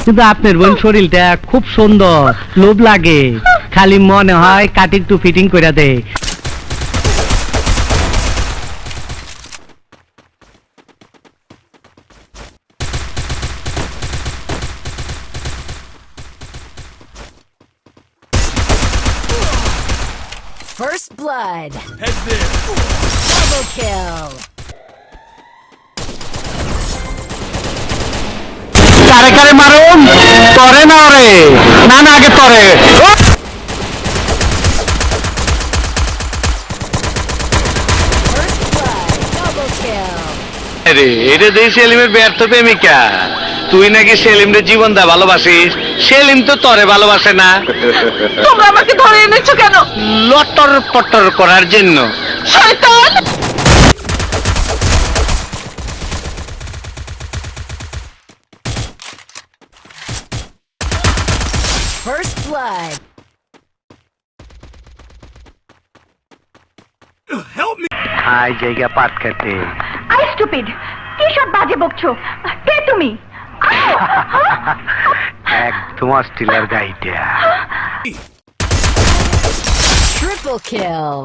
কিন্তু আপনার বোন শরীরটা খুব সুন্দর, লোভ লাগে, খালি মনে হয় কাটিং টু ফিটিং করে দেয়। First blood. Head there. Double kill. কারে কারে মারুন, তরে না ওরে, না না আগে তরে। First blood. Double kill. রে এটা দেই সেলিমের ব্যর্থ প্রেমিকা। তুই নাকি সেলিমরে জীবন দা ভালোবাসিস, সেলিম তো তরে ভালোবাসে না। তোমরা আমাকে ধরে এনেছো কেন? লটর পটর করার জন্য। শয়তান! First blood. Help me. I জায়গা পাট খেতে। I stupid! কি সব বাজে বকছো? কে তুমি? একদম অস্ট্রেলিয়ার গাইটা। Triple kill.